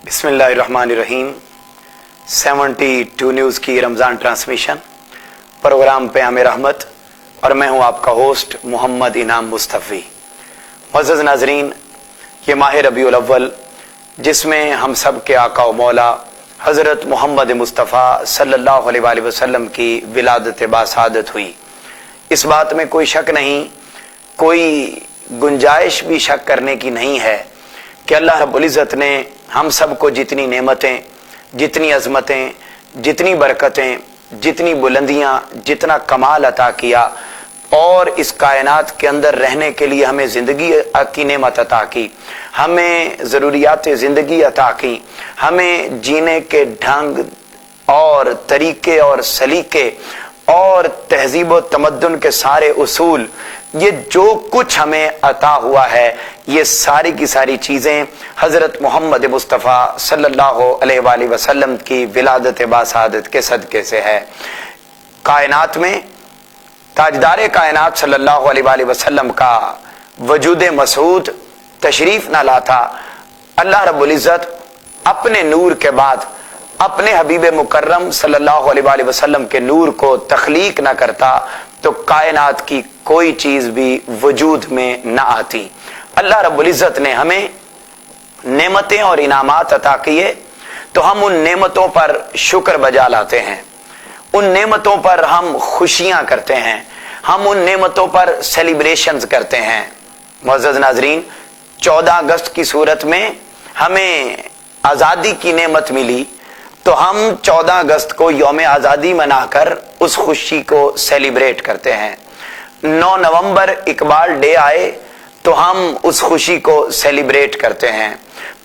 बिस्मिल्लाहिर्रहमानिर्रहीम। 72 न्यूज़ की Ramzan transmission programme पे आमिर अहमद और मैं हूं आपका होस्ट मोहम्मद इनाम मुस्तफ़ी। मुअज़्ज़ज़ नाज़रीन, ये माह रबीउल अव्वल जिसमें हम सब के आका व मौला हज़रत मोहम्मद मुस्तफ़ा सल्लल्लाहु अलैहि वसल्लम की विलादत बासादत हुई, इस बात में कोई शक नहीं, कोई गुंजाइश भी शक करने की नहीं है कि अल्लाह रब्बुल इज़्ज़त ने हम सबको जितनी नेमतें, जितनी अज़मतें, जितनी बरकतें, जितनी बुलंदियां, जितना कमाल अता किया और इस कायनात के अंदर रहने के लिए हमें ज़िंदगी की नेमत अता की, हमें ज़रूरियात ज़िंदगी अता की, हमें जीने के ढंग और तरीके और सलीके और तहजीब व तमद्दुन के सारे उसूल, ये जो कुछ हमें अता हुआ है, ये सारी की सारी चीज़ें हज़रत मोहम्मद मुस्तफ़ा सल्लल्लाहु अलैहि वसल्लम की विलादत बासादत के सदक़े से है। कायनात में ताजदार कायनात सल्लल्लाहु अलैहि वसल्लम का वजूद मसऊद तशरीफ न लाता, अल्लाह रब्बुल इज़्ज़त अपने नूर के बाद अपने हबीब मुकर्रम सल्लल्लाहु अलैहि वसल्लम के नूर को तख्लीक न करता तो कायनात की कोई चीज भी वजूद में न आती। अल्लाह रब्बुल इज़्ज़त ने हमें नेमतें और इनामात अता किए तो हम उन नेमतों पर शुक्र बजा लाते हैं, उन नेमतों पर हम खुशियां करते हैं, हम उन नेमतों पर सेलिब्रेशंस करते हैं। मुअज़्ज़ज़ नाज़रीन, 14 अगस्त की सूरत में हमें आज़ादी की नेमत मिली तो हम 14 अगस्त को यौम आज़ादी मनाकर उस खुशी को सेलिब्रेट करते हैं। 9 नवंबर इकबाल डे आए तो हम उस खुशी को सेलिब्रेट करते हैं।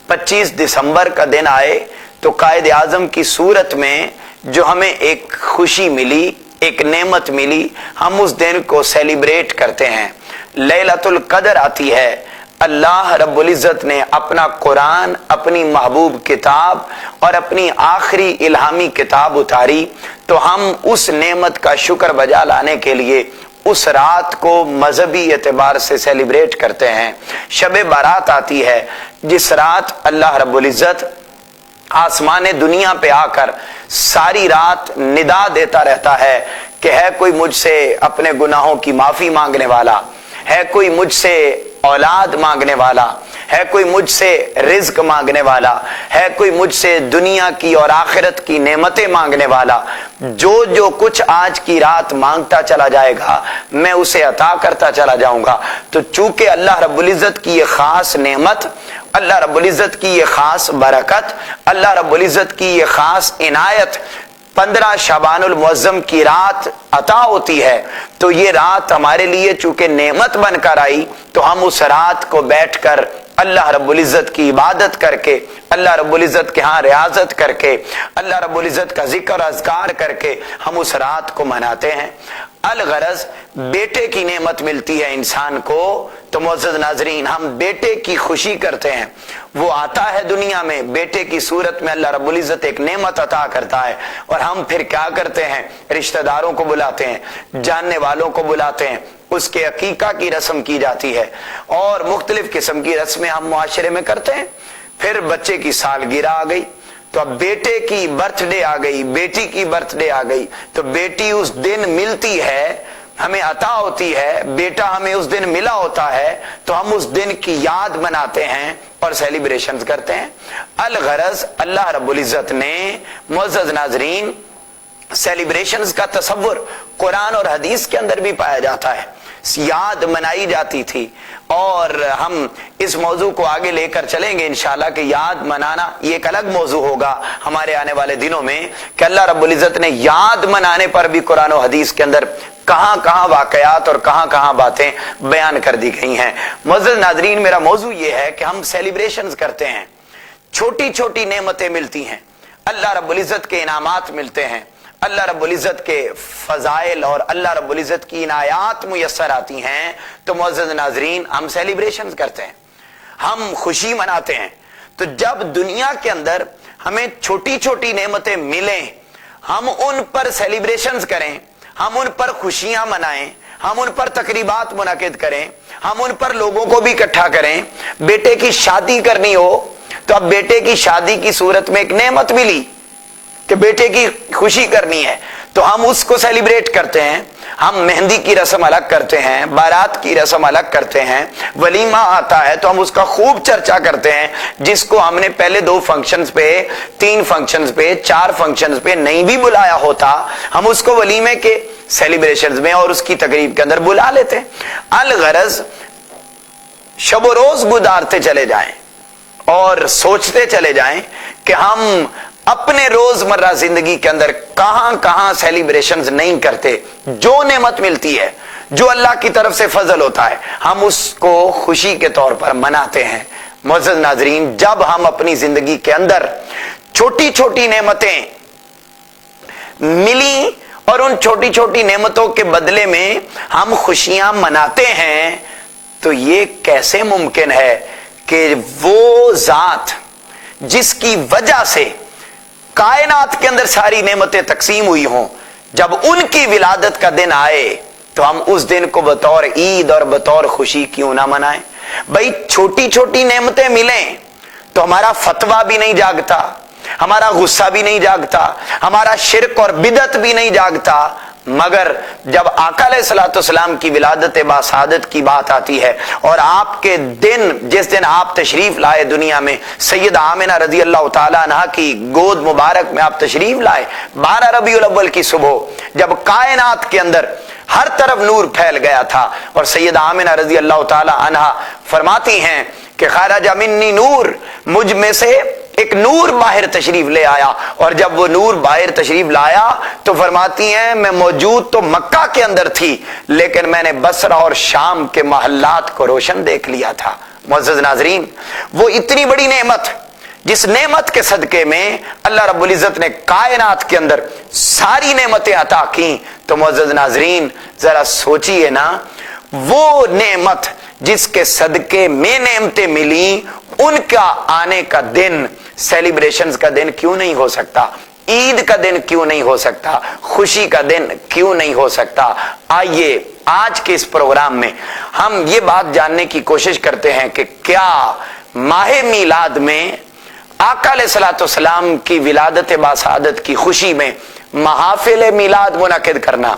25 दिसंबर का दिन आए तो कायद आज़म की सूरत में जो हमें एक खुशी मिली, एक नेमत मिली, हम उस दिन को सेलिब्रेट करते हैं। लैलतुल कदर आती है, अल्लाह रब्बुल इज़्ज़त ने अपना कुरान, अपनी महबूब किताब और अपनी आखिरी इल्हामी किताब उतारी तो हम उस नेमत का शुक्र बजा लाने के लिए उस रात को मजहबी एतबार से सेलिब्रेट करते हैं। शब बारात आती है जिस रात अल्लाह रब्बुल इज़्ज़त आसमान दुनिया पे आकर सारी रात निदा देता रहता है कि है कोई मुझसे अपने गुनाहों की माफी मांगने वाला, है कोई मुझसे औलाद मांगने वाला, है कोई मुझसे रिज्क मांगने वाला, है कोई मुझसे दुनिया की और आखिरत की नेमतें मांगने वाला। जो जो कुछ आज की रात मांगता चला जाएगा मैं उसे अता करता चला जाऊंगा। तो चूंकि अल्लाह रब्बुल इज़्ज़त की ये खास नेमत, अल्लाह रब्बुल इज़्ज़त की ये खास बरकत, अल्लाह रब्बुल इज़्ज़त की ये खास इनायत 15 शबानुल मुअज़्ज़म की रात अता होती है तो ये रात हमारे लिए चूंकि नेमत बनकर आई तो हम उस रात को बैठकर अल्लाह रब्बुल इज़्ज़त की इबादत करके, अल्लाह रब्बुल इज़्ज़त के यहाँ रियाजत करके, अल्लाह रब्बुल इज़्ज़त का जिक्र अज़कार करके हम उस रात को मनाते हैं। अलगरज बेटे की नेमत मिलती है इंसान को तो मुअज़्ज़ज़ नाज़रीन, हम बेटे की खुशी करते हैं। वो आता है दुनिया में, बेटे की सूरत में अल्लाह रब्बुल इज़्ज़त एक नेमत अता करता है और हम फिर क्या करते हैं, रिश्तेदारों को बुलाते हैं, जानने वालों को बुलाते हैं, उसके अकीका की रस्म की जाती है और मुख्तलिफ किस्म की रस्में हम मुआशरे में करते हैं। फिर बच्चे की सालगिरह आ गई तो अब बेटे की बर्थडे आ गई, बेटी की बर्थडे आ गई तो बेटी उस दिन मिलती है, हमें अता होती है, बेटा हमें उस दिन मिला होता है तो हम उस दिन की याद मनाते हैं और सेलिब्रेशंस करते हैं। अलगरज अल्लाह रब्बुल इज़्ज़त ने, मुअज़्ज़ज़ नाज़रीन, सेलिब्रेशंस का तसव्वुर कुरान और हदीस के अंदर भी पाया जाता है, याद मनाई जाती थी और हम इस मौजू को आगे लेकर चलेंगे इंशाल्लाह कि याद मनाना ये एक अलग मौजू होगा हमारे आने वाले दिनों में कि अल्लाह रब्बुल इज़्ज़त ने याद मनाने पर भी कुरान और हदीस के अंदर कहां कहां वाकयात और कहां कहां बातें बयान कर दी गई हैं। मुअज़्ज़ज़ नाज़रीन, मेरा मौजू ये है कि हम सेलिब्रेशंस करते हैं, छोटी छोटी नेमतें मिलती हैं, अल्लाह रब्बुल इज़्ज़त के इनामात मिलते हैं, अल्लाह रब्बुल इज़्ज़त के फजाइल और अल्लाह रब्बुल इज़्ज़त की इनायात मुयस्सर आती हैं तो मुअज़्ज़ज़ नाज़रीन हम सेलिब्रेशंस करते हैं, हम खुशी मनाते हैं। तो जब दुनिया के अंदर हमें छोटी छोटी नेमतें मिलें, हम उन पर सेलिब्रेशंस करें, हम उन पर खुशियां मनाएं, हम उन पर तकरीबात मुनाकिद करें, हम उन पर लोगों को भी इकट्ठा करें। बेटे की शादी करनी हो तो अब बेटे की शादी की सूरत में एक नेमत मिली कि बेटे की खुशी करनी है, तो हम उसको सेलिब्रेट करते हैं। हम मेहंदी की रस्म अलग करते हैं, बारात की रस्म अलग करते हैं, वलीमा आता है तो हम उसका खूब चर्चा करते हैं, जिसको हमने पहले 2 फंक्शंस पे, 3 फंक्शंस पे, 4 फंक्शंस पे नहीं भी बुलाया होता, हम उसको वलीमे के सेलिब्रेशंस में और उसकी तकरीब के अंदर बुला लेते हैं। अलगरज शब रोज गुजारते चले जाएं और सोचते चले जाएं कि हम अपने रोजमर्रा जिंदगी के अंदर कहां कहां सेलिब्रेशंस नहीं करते। जो नेमत मिलती है, जो अल्लाह की तरफ से फजल होता है, हम उसको खुशी के तौर पर मनाते हैं। मुअज़्ज़ज़ नाज़रीन, जब हम अपनी जिंदगी के अंदर छोटी छोटी नेमतें मिली और उन छोटी छोटी नेमतों के बदले में हम खुशियां मनाते हैं, तो ये कैसे मुमकिन है कि वो जात जिसकी वजह से कायनात के अंदर सारी नेमतें तकसीम हुई हों, जब उनकी विलादत का दिन आए तो हम उस दिन को बतौर ईद और बतौर खुशी क्यों ना मनाएं। भाई छोटी छोटी नेमतें मिलें तो हमारा फतवा भी नहीं जागता, हमारा गुस्सा भी नहीं जागता, हमारा शिरक और बिदत भी नहीं जागता, मगर जब आका अलैहिस्सलाम की विलादत बासादत की बात आती है और आपके दिन, जिस दिन आप तशरीफ लाए दुनिया में, सैयदा आमिना रजी अल्लाह ताला अन्हा की गोद मुबारक में आप तशरीफ लाए 12 रबीउल अव्वल की सुबह, जब कायनात के अंदर हर तरफ नूर फैल गया था और सैयदा आमिना रजी अल्लाह ताला अन्हा फरमाती हैं कि खरज मिन्नी नूर, मुझ में से एक नूर बाहर तशरीफ ले आया। और जब वो नूर बाहर तशरीफ लाया तो फरमाती हैं मैं मौजूद तो मक्का के अंदर थी, लेकिन मैंने बसरा और शाम के महल्लात को रोशन देख लिया था। मुअज़्ज़ज़ नाज़रीन, वो इतनी बड़ी नेमत, जिस नेमत के सदके में अल्लाह रब्बुल इज़्ज़त ने कायनात के अंदर सारी नेमतें अता की, तो मुअज़्ज़ज़ नाज़रीन जरा सोचिए ना, वो नेमत जिसके सदके में नेमतें मिली, उनका आने का दिन, सेलिब्रेशंस का दिन क्यों नहीं हो सकता? ईद का दिन क्यों नहीं हो सकता? खुशी का दिन क्यों नहीं हो सकता? आइए आज के इस प्रोग्राम में हम ये बात जानने की कोशिश करते हैं कि क्या माह मीलाद में आका अलैहिस्सलाम की विलादत बासादत की खुशी में महाफिल मीलाद मुनक़िद करना,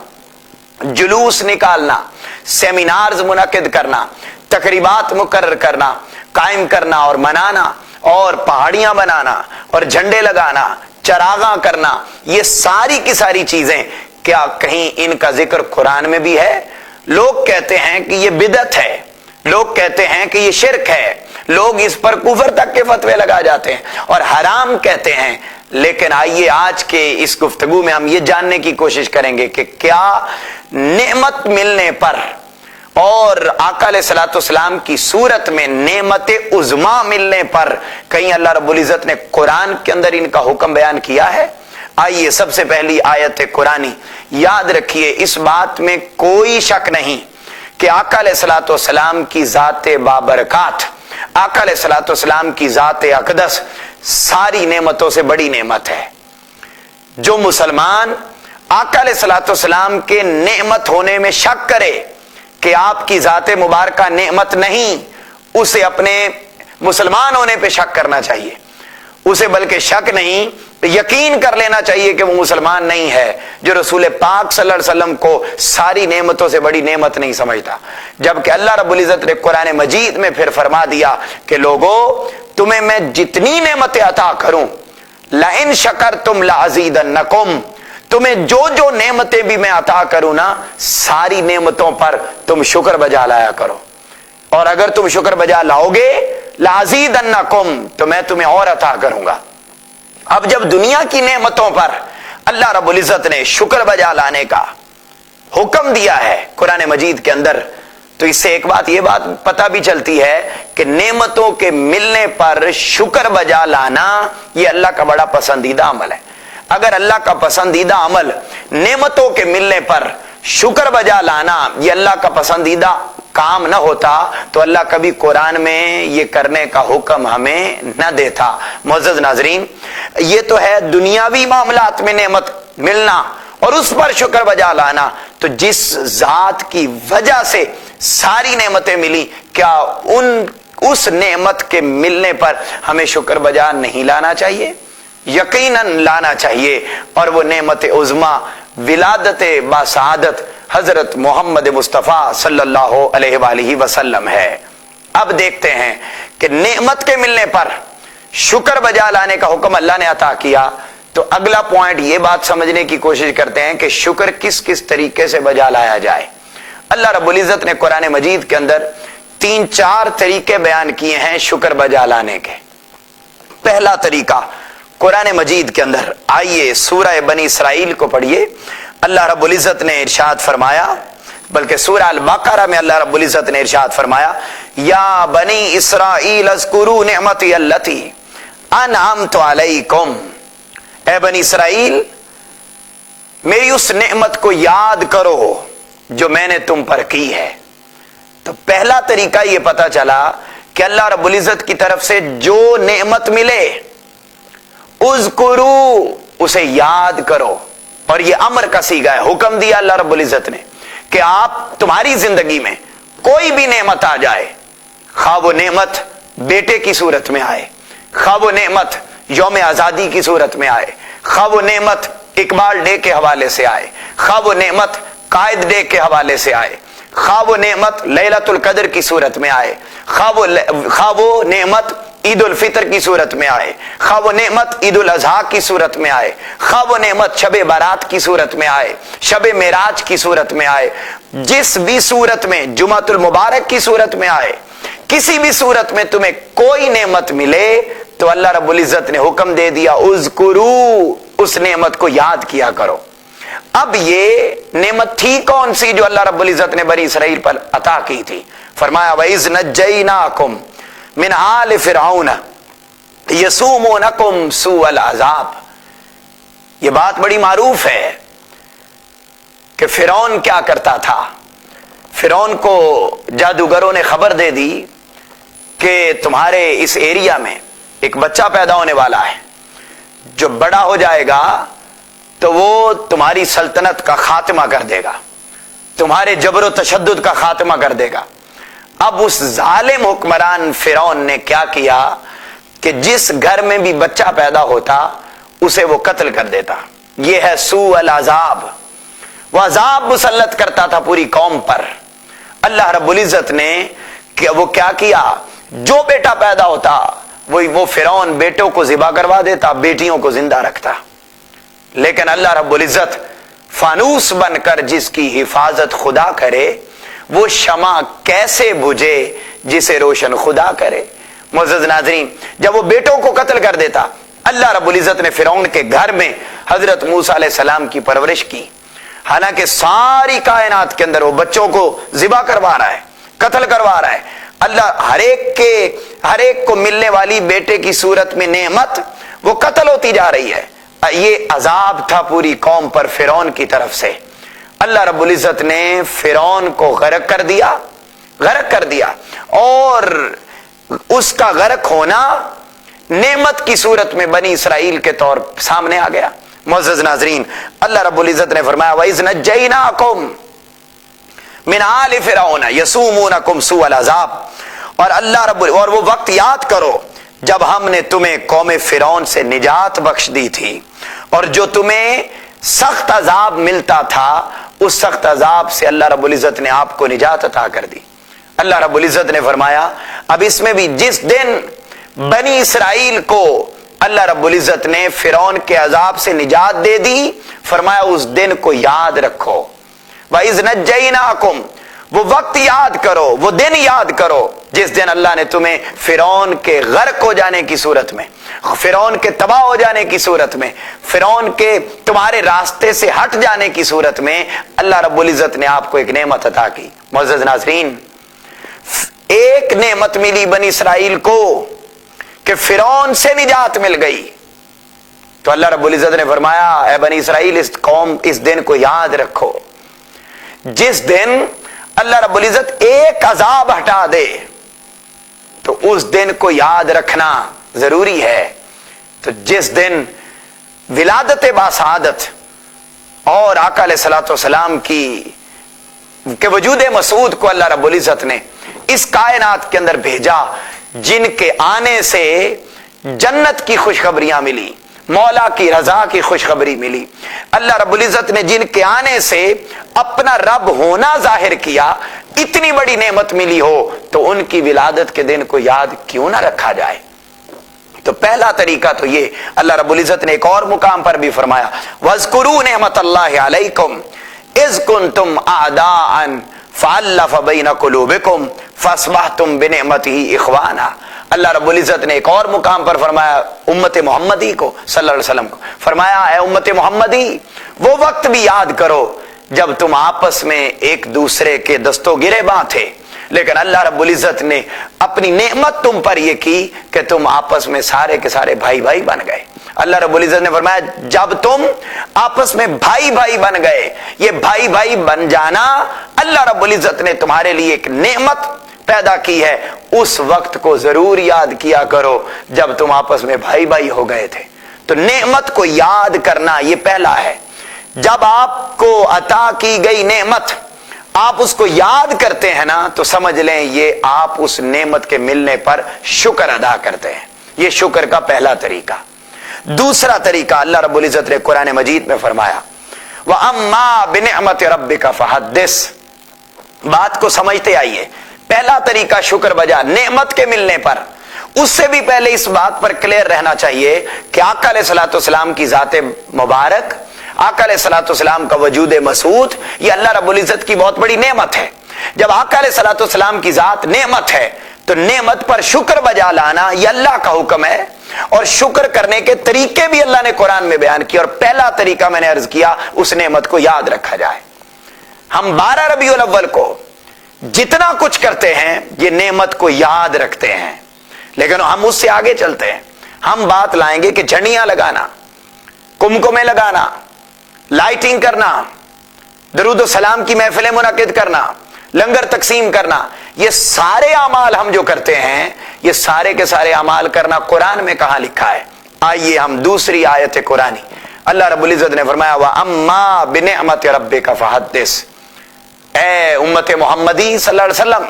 जुलूस निकालना, सेमिनार्स मुनक़िद करना, तकरीबात मुकर्रर करना, कायम करना और मनाना और पहाड़ियां बनाना और झंडे लगाना, चरागा करना, ये सारी की सारी चीजें, क्या कहीं इनका जिक्र कुरान में भी है? लोग कहते हैं कि ये बिदत है, लोग कहते हैं कि ये शिरक है, लोग इस पर कुफर तक के फतवे लगा जाते हैं और हराम कहते हैं। लेकिन आइए आज के इस गुफ्तगू में हम ये जानने की कोशिश करेंगे कि क्या नेमत मिलने पर और आका अलैहिस्सलाम की सूरत में नेमत उज़्मा मिलने पर कहीं अल्लाह रब्बुल इज़्ज़त ने कुरान के अंदर इनका हुक्म बयान किया है? आइए सबसे पहली आयत कुरानी याद रखिए, इस बात में कोई शक नहीं कि आका अलैहिस्सलाम की ज़ाते बाबरकात, आका अलैहिस्सलाम की ज़ाते अक़दस सारी नेमतों से बड़ी नेमत है। जो मुसलमान आका अलैहिस्सलाम के नेमत होने में शक करे कि आपकी ज़ाते मुबारका नेमत नहीं, उसे अपने मुसलमान होने पे शक करना चाहिए। उसे बल्कि शक नहीं, यकीन कर लेना चाहिए कि वो मुसलमान नहीं है, जो रसूल पाक सल्लल्लाहु अलैहि वसल्लम को सारी नेमतों से बड़ी नेमत नहीं समझता। जबकि अल्लाह रब्बुल इज़्ज़त ने कुरान मजीद में फिर फरमा दिया कि लोगों, तुम्हें मैं जितनी नेमतें अता करूं, लइन शकरतुम लअज़ीदन्नकुम, तुम्हें जो जो नेमतें भी मैं अता करूं ना, सारी नेमतों पर तुम शुक्र बजा लाया करो, और अगर तुम शुक्र बजा लाओगे लअज़ीदन्नकुम, तो मैं तुम्हें और अता करूंगा। अब जब दुनिया की नेमतों पर अल्लाह रब्बुल इज़्ज़त ने शुक्र बजा लाने का हुक्म दिया है कुरान मजीद के अंदर, तो इससे एक बात, ये बात पता भी चलती है कि नेमतों के मिलने पर शुक्र बजा लाना ये अल्लाह का बड़ा पसंदीदा अमल है। अगर अल्लाह का पसंदीदा अमल नेमतों के मिलने पर शुक्र बजा लाना ये अल्लाह का पसंदीदा काम न होता, तो अल्लाह कभी कुरान में ये करने का हुक्म हमें न देता। मुअज़्ज़ज़ नाज़रीन, ये तो है दुनियावी मामलात में नेमत मिलना और उस पर शुक्र बजा लाना। तो जिस जात की वजह से सारी नेमतें मिली, क्या उन उस नेमत के मिलने पर हमें शुक्र बजा नहीं लाना चाहिए? यकीनन लाना चाहिए। और वो नेमत उज़्मा विलादत बासादत हजरत मोहम्मद मुस्तफ़ा सल्लल्लाहु अलैहि वसल्लम है। अब देखते हैं कि नेमत के मिलने पर शुक्र बजा लाने का हुक्म अल्लाह ने अता किया, तो अगला पॉइंट ये बात समझने की कोशिश करते हैं कि शुक्र किस किस तरीके से बजा लाया जाए। अल्लाह रब्बुल इज्जत ने कुरान मजीद के अंदर 3-4 तरीके बयान किए हैं शुक्र बजा लाने के। पहला तरीका कुरान मजीद के अंदर, आइए सूरह बनी इसराइल को पढ़िए। अल्लाह रब्बुल इज्जत ने इरशाद फरमाया, बल्कि सूरह अल बकरा में अल्लाह रब्बुल इज्जत ने इरशाद फरमाया, या बनी इसराइल अज़कुरू निअमती अल्लती अनअमतु अलैकुम, ए बनी इसराइल मेरी उस नेमत को याद करो जो मैंने तुम पर की है। तो पहला तरीका यह पता चला कि अल्लाह रब्बुल इज्जत की तरफ से जो नेमत मिले उज़कुरू, उसे याद करो। और यह अमर का सीगा है, हुक्म दिया अल्लाह रब्बुल इज्जत ने कि आप तुम्हारी जिंदगी में कोई भी नेमत आ जाए, खा वो नेमत बेटे की सूरत में आए, खा वो नेमत यौम आजादी की सूरत में आए, खा वो नेमत इकबाल डे के हवाले से आए, खा वो नेमत कायद डे के हवाले से आए, खा वो नेमत लैलतुल कदर की सूरत में आए, खा वो नेमत ईद उल फितर की सूरत में आए, खा वो नेमत ईद उल अजहा की सूरत में आए, खा वो नेमत शबे बारात की सूरत में आए, शबे मेराज की सूरत में आए, जिस भी सूरत में, जुमातुल मुबारक की सूरत में आए, किसी भी सूरत में तुम्हें कोई नेमत मिले तो अल्लाह रब्बुल इज्जत ने हुक्म दे दिया उज़कुरू, उस नेमत को याद किया करो। अब ये नेमत थी कौन सी जो अल्लाह रब्बुल इज्जत ने बनी इसराइल पर अता की थी? फरमाया वइज़ नज्जैनाकुम मिन आल फिरऔन यसूमुनकुम सूअल अज़ाब। ये बात बड़ी मारूफ है कि फिरौन क्या करता था। फिरौन को जादूगरों ने खबर दे दी कि तुम्हारे इस एरिया में एक बच्चा पैदा होने वाला है, जो बड़ा हो जाएगा तो वो तुम्हारी सल्तनत का खात्मा कर देगा, तुम्हारे जबर तशद्दुद का खात्मा कर देगा। अब उस जालिम हुक्मरान फिरौन ने क्या किया कि जिस घर में भी बच्चा पैदा होता उसे वो कत्ल कर देता। ये है सूअल अज़ाब। वह अज़ाब मुसल्लत करता था पूरी कौम पर। अल्लाह रब्बुल इज्जत ने वो क्या किया, जो बेटा पैदा होता वो फिरौन बेटों को ज़िबा करवा देता, बेटियों को जिंदा रखता। लेकिन अल्लाह रब्बुल इज्जत फानूस बनकर जिसकी हिफाजत खुदा करे, वो शमा कैसे बुझे जिसे रोशन खुदा करे। मुअज़्ज़ज़ नाज़रीन, जब वो बेटों को कत्ल कर देता, अल्लाह रब्बुल इज्जत ने फिरौन के घर में हजरत मूसा अलैहिस्सलाम की परवरिश की। हालांकि सारी कायनात के अंदर वो बच्चों को ज़िबा करवा रहा है, कत्ल करवा रहा है। अल्लाह हर एक को मिलने वाली बेटे की सूरत में नेमत वो कत्ल होती जा रही है। ये अजाब था पूरी कौम पर फिरौन की तरफ से। अल्लाह रब्बुल इज्जत ने फिरौन को गर्क कर दिया और उसका गर्क होना नेमत की सूरत में बनी इसराइल के तौर सामने आ गया। मुअज़्ज़ज़ नाज़रीन, अल्लाह रब्बुल इज्जत ने फरमाया वइज़ नज्जैनाकुम मिन आल फिरऔन यसूमुनकुम सूअल अज़ाब। और अल्लाह रब्बुल, और वो वक्त याद करो जब हमने तुम्हें कौम फिरौन से निजात बख्श दी थी और जो तुम्हें सख्त अजाब मिलता था, उस सख्त अजाब से अल्लाह रब्बुल इज्जत ने आपको निजात अता कर दी। अल्लाह रब्बुल इज्जत ने फरमाया, अब इसमें भी जिस दिन बनी इसराइल को अल्लाह रब्बुल इज्जत ने फिरौन के अजाब से निजात दे दी, फरमाया उस दिन को याद रखो। वइज़ नज्जैनाकुम, वो वक्त याद करो, वो दिन याद करो जिस दिन अल्लाह ने तुम्हें फिरौन के गर्क हो जाने की सूरत में, फिरौन के तबाह हो जाने की सूरत में, फिरौन के तुम्हारे रास्ते से हट जाने की सूरत में अल्लाह रब्बुल इज्जत ने आपको एक नेमत अता की। मुअज़्ज़ज़ नाज़रीन, एक नेमत मिली बनी इसराइल को कि फिरौन से निजात मिल गई, तो अल्लाह रब्बुल इज्जत ने फरमाया ऐ बनी इसराइल, इस दिन को याद रखो। जिस दिन अल्लाह रब्बुल इज्जत एक अजाब हटा दे तो उस दिन को याद रखना जरूरी है। तो जिस दिन विलादत बासादत और आका अलैहिस्सलातु वस्सलाम के वजूद मसूद को अल्लाह रब्बुल इज्जत ने इस कायनात के अंदर भेजा, जिनके आने से जन्नत की खुशखबरियां मिली, मौला की रजा की खुशखबरी मिली। अल्लाह रब्बुल इज्जत ने जिनके आने से अपना रब होना जाहिर किया, इतनी बड़ी नेमत मिली हो तो उनकी विलादत के दिन को याद क्यों ना रखा जाए। तो पहला तरीका तो ये, अल्लाह रब्बुल इज्जत ने एक और मुकाम पर भी फरमाया, वज़कुरू नेमतल्लाहि अलैकुम इज़ कुंतुम आदाअन फ़अल्लफ़ बैन क़ुलूबिकुम फ़अस्बहतुम बिनिअमतिही इख़वाना। अल्लाह रब्बुल इज्जत ने एक और मुकाम पर फरमाया उम्मत मोहम्मदी को सल्लल्लाहु अलैहि वसल्लम को, फरमाया है उम्मत मोहम्मदी, वो वक्त भी याद करो जब तुम आपस में एक दूसरे के दस्तों गिरेबां थे, लेकिन अल्लाह रब्बुल इज्जत ने अपनी नेमत तुम पर यह की कि तुम आपस में सारे के सारे भाई भाई बन गए। अल्लाह रब्बुल इज्जत ने फरमाया जब तुम आपस में भाई भाई बन गए, ये भाई भाई बन जाना अल्लाह रब्बुल इज्जत ने तुम्हारे लिए एक नेमत पैदा की है। उस वक्त को जरूर याद किया करो जब तुम आपस में भाई भाई हो गए थे। तो नेमत को याद करना ये पहला है। जब आपको अता की गई नेमत आप उसको याद करते हैं ना, तो समझ लें ये आप उस नेमत के मिलने पर शुक्र अदा करते हैं। ये शुक्र का पहला तरीका। दूसरा तरीका अल्लाह रब्बुल इज्जत ने कुरान मजीद में फरमाया, व अम्मा बिनिअमति रब्बिका फहद्दिस। बात को समझते आइए। पहला तरीका शुक्र बजा नेमत के मिलने पर। उससे भी पहले इस बात पर क्लियर रहना चाहिए कि आका अलैहिस्सलातु वस्सलाम की जाते मुबारक, आका अलैहिस्सलातु वस्सलाम का वजूद मसूद, ये अल्लाह रब्बुल इज्जत की बहुत बड़ी नेमत है। जब आका अलैहिस्सलातु वस्सलाम की जात नेमत है तो नेमत पर शुक्र बजा लाना ये अल्लाह का हुक्म है, और शुक्र करने के तरीके भी अल्लाह ने कुरान में बयान किया। और पहला तरीका मैंने अर्ज किया, उस नेमत को याद रखा जाए। हम 12 रबीउल अव्वल को जितना कुछ करते हैं ये नेमत को याद रखते हैं, लेकिन हम उससे आगे चलते हैं। हम बात लाएंगे कि झंडियां लगाना, कुमकुमे लगाना, लाइटिंग करना, दरूद सलाम की महफिलें मुनक्किद करना, लंगर तकसीम करना, ये सारे अमाल हम जो करते हैं, ये सारे के सारे अमाल करना कुरान में कहां लिखा है। आइए हम दूसरी आयत कुरानी, अल्लाह रब्बुल इज्जत ने फरमाया व अम्मा बिनिअमति रब्बिका फहद्दिस। ए उम्मत मोहम्मदी सल्लल्लाहु अलैहि वसल्लम,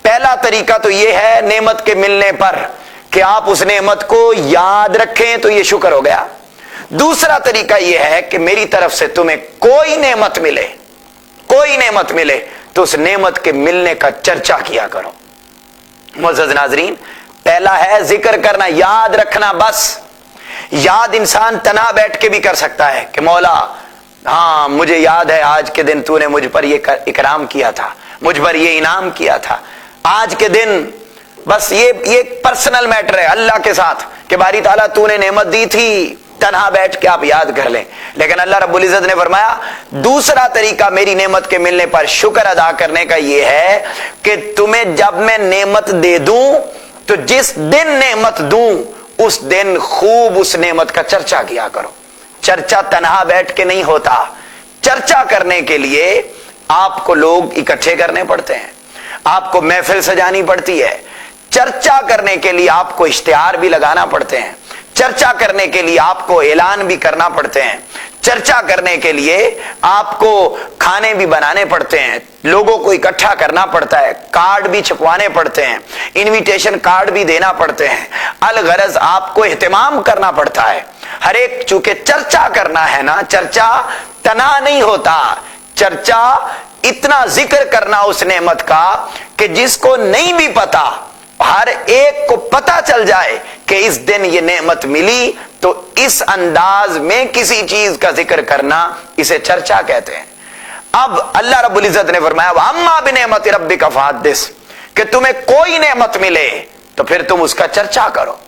पहला तरीका तो यह है नेमत के मिलने पर कि आप उस नेमत को याद रखें, तो यह शुक्र हो गया। दूसरा तरीका यह है कि मेरी तरफ से तुम्हें कोई नेमत मिले, कोई नेमत मिले तो उस नेमत के मिलने का चर्चा किया करो। मुअज़्ज़ज़ नाज़रीन, पहला है जिक्र करना, याद रखना। बस याद इंसान तना बैठ के भी कर सकता है कि मौला हाँ मुझे याद है आज के दिन तूने मुझ पर ये इकराम किया था, मुझ पर ये इनाम किया था आज के दिन। बस ये पर्सनल मैटर है अल्लाह के साथ कि बारी ताला तूने नेमत दी थी, तन्हा बैठ के आप याद कर लें। लेकिन अल्लाह रब्बुल इज्जत ने फरमाया दूसरा तरीका मेरी नेमत के मिलने पर शुक्र अदा करने का यह है कि तुम्हें जब मैं नेमत दे दूं तो जिस दिन नेमत दूं उस दिन खूब उस नेमत का चर्चा किया करो। चर्चा तन्हा बैठ के नहीं होता, चर्चा करने के लिए आपको लोग इकट्ठे करने पड़ते हैं, आपको महफिल सजानी पड़ती है, चर्चा करने के लिए आपको इश्तिहार भी लगाना पड़ते हैं, चर्चा करने के लिए आपको ऐलान भी करना पड़ते हैं, चर्चा करने के लिए आपको खाने भी बनाने पड़ते हैं, लोगों को इकट्ठा करना पड़ता है, कार्ड भी छपवाने पड़ते हैं, इनविटेशन कार्ड भी देना पड़ते हैं, अलगरज आपको एहतमाम करना पड़ता है। हर एक चूंकि चर्चा करना है ना, चर्चा तना नहीं होता, चर्चा इतना जिक्र करना उस नेमत का कि जिसको नहीं भी पता हर एक को पता चल जाए कि इस दिन ये नेमत मिली, तो इस अंदाज में किसी चीज का जिक्र करना इसे चर्चा कहते हैं। अब अल्लाह रब्बुल इज्जत ने फरमाया अम्मा बिनिअमति रब्बिका फहद्दिस, कि तुम्हें कोई नेमत मिले तो फिर तुम उसका चर्चा करो।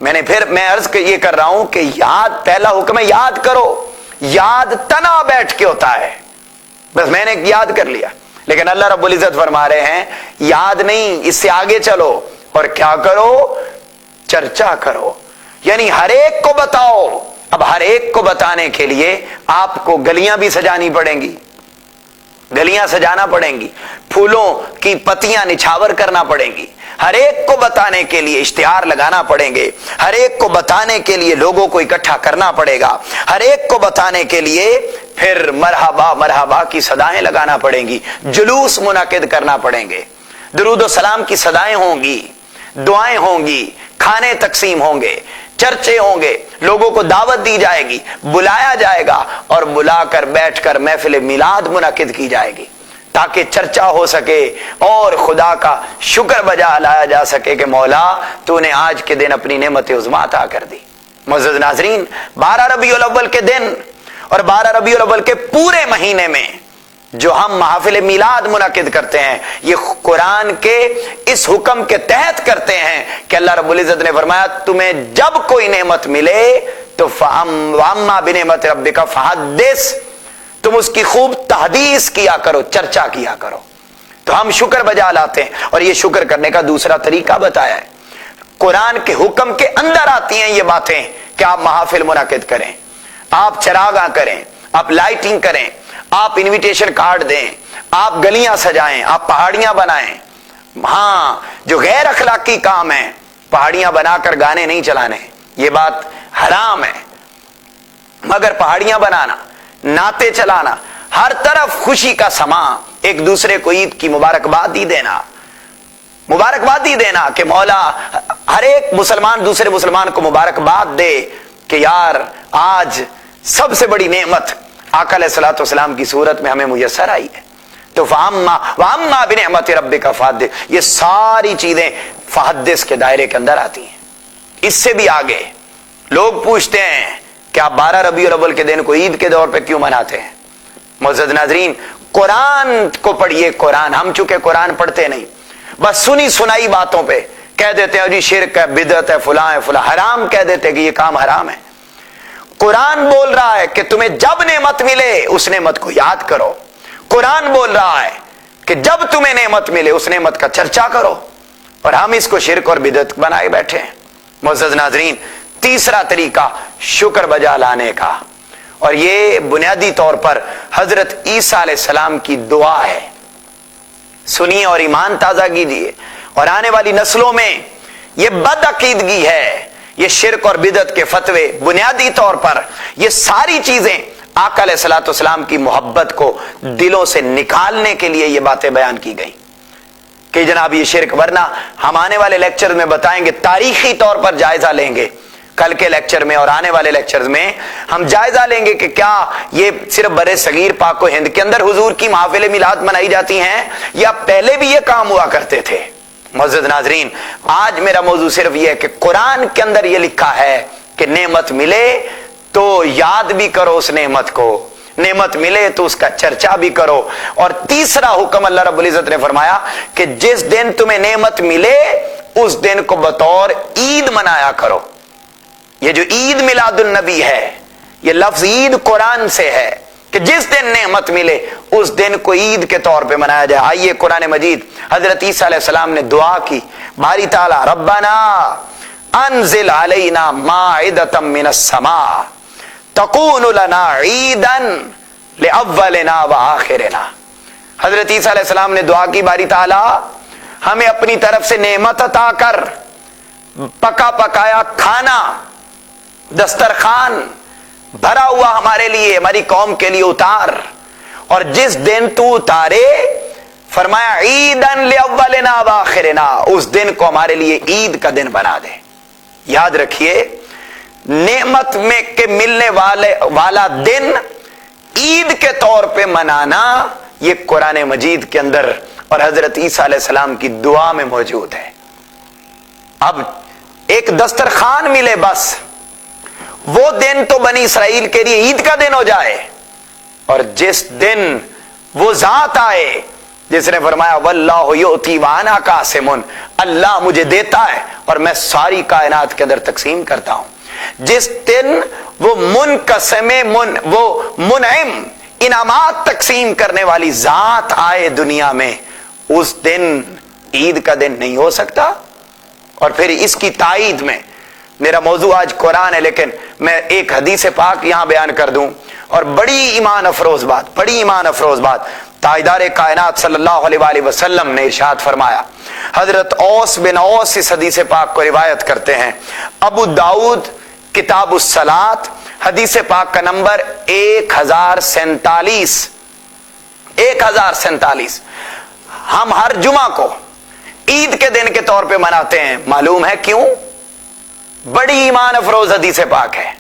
मैं अर्ज ये कर रहा हूं कि याद, पहला हुक्म है याद करो। याद तना बैठ के होता है, बस मैंने याद कर लिया, लेकिन अल्लाह रब्बुल इज्जत फरमा रहे हैं याद नहीं, इससे आगे चलो और क्या करो, चर्चा करो, यानी हर एक को बताओ। अब हर एक को बताने के लिए आपको गलियां भी सजानी पड़ेंगी, गलियां सजाना पड़ेंगी, फूलों की पत्तियां निछावर करना पड़ेंगी, हर एक को बताने के लिए इश्तिहार लगाना पड़ेंगे, हर एक को बताने के लिए लोगों को इकट्ठा करना पड़ेगा, हर एक को बताने के लिए फिर मरहबा मरहबा की सदाएं लगाना पड़ेंगी, जुलूस मुनाकिद करना पड़ेंगे, दरूद सलाम की सदाएं होंगी, दुआएं होंगी, खाने तकसीम होंगे, चर्चे होंगे, लोगों को दावत दी जाएगी, बुलाया जाएगा और बुलाकर बैठकर महफिल मिलाद मुनक्किद की जाएगी ताकि चर्चा हो सके और खुदा का शुक्र बजा लाया जा सके कि मौला तूने आज के दिन अपनी नेमत उज़्मा अता कर दी। मुअज़्ज़ज़ नाज़रीन, 12 रबीउल अव्वल के दिन और 12 रबीउल अव्वल के पूरे महीने में जो हम महफिल मिलाद मुनक्किद करते हैं, ये कुरान के इस हुक्म के तहत करते हैं कि अल्लाह रब्बुल इज़्ज़त ने फरमाया तुम्हें जब कोई नेमत मिले तो वअम्मा बिनेमत रब्बिका फहद्दिस, तुम उसकी खूब तहदीस किया करो, चर्चा किया करो। तो हम शुक्र बजा लाते हैं और ये शुक्र करने का दूसरा तरीका बताया है। कुरान के हुक्म के अंदर आती हैं ये बातें कि आप महफिल मुनक्किद करें, आप चरागा करें, आप लाइटिंग करें, आप इनविटेशन कार्ड दें, आप गलियां सजाएं, आप पहाड़ियां बनाएं। हां, जो गैर अखलाकी काम है, पहाड़ियां बनाकर गाने नहीं चलाने, ये बात हराम है। मगर पहाड़ियां बनाना, नाते चलाना, हर तरफ खुशी का समा, एक दूसरे को ईद की मुबारकबादी देना, मुबारकबादी देना कि मौला हर एक मुसलमान दूसरे मुसलमान को मुबारकबाद दे कि यार आज सबसे बड़ी नेमत आका अलैहिस्सलातु वस्सलाम की सूरत में हमें मुयस्सर आई है। तो वअम्मा बिनिअमति रब्बिका फहद्दिस, ये सारी चीजें फहद्दिस के दायरे के अंदर आती हैं। इससे भी आगे लोग पूछते हैं कि आप 12 रबीउल अव्वल के दिन को ईद के दौर पे क्यों मनाते हैं? मुअज़्ज़ज़ नाज़रीन, कुरान को पढ़िए। कुरान, हम चूंकि कुरान पढ़ते नहीं, बस सुनी सुनाई बातों पे कह देते हैं जी शिर्क है, बिदअत है, फुला है, फुला हराम, कह देते हैं कि ये काम हराम है। कुरान बोल रहा है कि तुम्हें जब नेमत मिले उस नेमत को याद करो। कुरान बोल रहा है कि जब तुम्हें नेमत मिले उस नेमत का चर्चा करो, और हम इसको शिर्क और बिदअत बनाए बैठे हैं। मुअज़्ज़ज़ नाज़रीन, तीसरा तरीका शुक्र बजा लाने का, और ये बुनियादी तौर पर हजरत ईसा अलैहिस्सलाम की दुआ है। सुनिए और ईमान ताजा कीजिए। और आने वाली नस्लों में ये बदअकीदगी है, ये शिर्क और बिदअत के फतवे, बुनियादी तौर पर ये सारी चीजें आका अलैहिस्सलातु वस्सलाम की मोहब्बत को दिलों से निकालने के लिए ये बातें बयान की गई कि जनाब ये शिर्क। वरना हम आने वाले लेक्चर में बताएंगे, तारीखी तौर पर जायजा लेंगे कल के लेक्चर में और आने वाले लेक्चर्स में हम जायजा लेंगे कि क्या ये सिर्फ बरे सगीर पाक व हिंद के अंदर हुजूर की महफिल मिलाद मनाई जाती हैं या पहले भी ये काम हुआ करते थे। मुअज़्ज़ज़ नाज़रीन, आज मेरा मौजू सिर्फ ये है कि कुरान के अंदर ये लिखा है कि नेमत मिले तो याद भी करो उस नेमत को, नेमत मिले तो उसका चर्चा भी करो। और तीसरा हुक्म अल्लाह रब्बुल इज़्ज़त ने फरमाया कि जिस दिन तुम्हें नेमत मिले उस दिन को बतौर ईद मनाया करो। ये जो ईद मिलादुन नबी है, ये लफ्ज ईद कुरान से है कि जिस दिन नेमत मिले उस दिन को ईद के तौर पे मनाया जाए। आइए कुरान मजीद, हजरत ईसा अलैहिस्सलाम ने दुआ की, बारी ताला रब्बना अनजिल अलैना माइदतम मिनस समा तकूनु लना ईदन लिअव्वलिना व आखिरिना। हजरत ईसा अलैहिस्सलाम ने दुआ की, बारी ताला हमें अपनी तरफ से नेमत अता कर, पका पकाया खाना, दस्तरखान भरा हुआ हमारे लिए, हमारी कौम के लिए उतार, और जिस दिन तू उतारे फरमाया ईदन लिअव्वलिना व आखिरिना, उस दिन को हमारे लिए ईद का दिन बना दे। याद रखिए, नेमत में के मिलने वाला दिन ईद के तौर पे मनाना ये कुरान मजीद के अंदर और हजरत ईसा अलैहिस्सलाम की दुआ में मौजूद है। अब एक दस्तरखान मिले, बस वो दिन तो बनी इसराइल के लिए ईद का दिन हो जाए, और जिस दिन वो जात आए जिसने फरमाया वल्लाहु युती व अना कासिमुन, अल्लाह मुझे देता है और मैं सारी कायनात के अंदर तकसीम करता हूं, जिस दिन वो वो मुनइम इनामात तकसीम करने वाली जात आए दुनिया में, उस दिन ईद का दिन नहीं हो सकता। और फिर इसकी ताईद में मेरा मौजू आज कुरान है, लेकिन मैं एक हदीस पाक यहां बयान कर दूं, और बड़ी ईमान अफरोज बात ताजदार कायनात सल्लल्लाहु अलैहि वसल्लम ने इरशाद फरमाया। हजरत औस बिन औस इस हदीस पाक को रिवायत करते हैं, अबू दाऊद किताबुस सलात हदीस पाक का नंबर 1047। हम हर जुमा को ईद के दिन के तौर पे मनाते हैं। मालूम है क्यों? बड़ी ईमान अफरोज हदीस पाक है,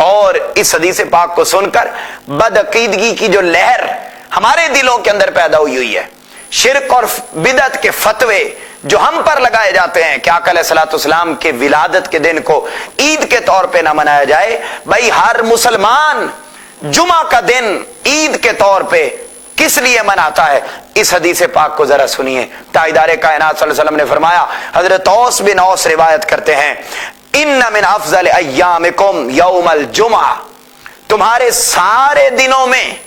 और इस हदीस पाक को सुनकर बदअकीदगी की जो लहर हमारे दिलों के अंदर पैदा हुई है, शिरक और बिदअत के फतवे जो हम पर लगाए जाते हैं कि आका अलैहिस्सलाम के विलादत के दिन को ईद के तौर पे ना मनाया जाए। भाई हर मुसलमान जुमा का दिन ईद के तौर पे किस लिए मनाता है? इस हदीस पाक को जरा सुनिए। ताजदार कायनात सल्लल्लाहु अलैहि वसल्लम ने फरमाया, हजरत औस बिन औस रिवायत करते हैं, इन्ना मिन अफजल अय्यामिकुम यौमल जुमा, तुम्हारे सारे दिनों में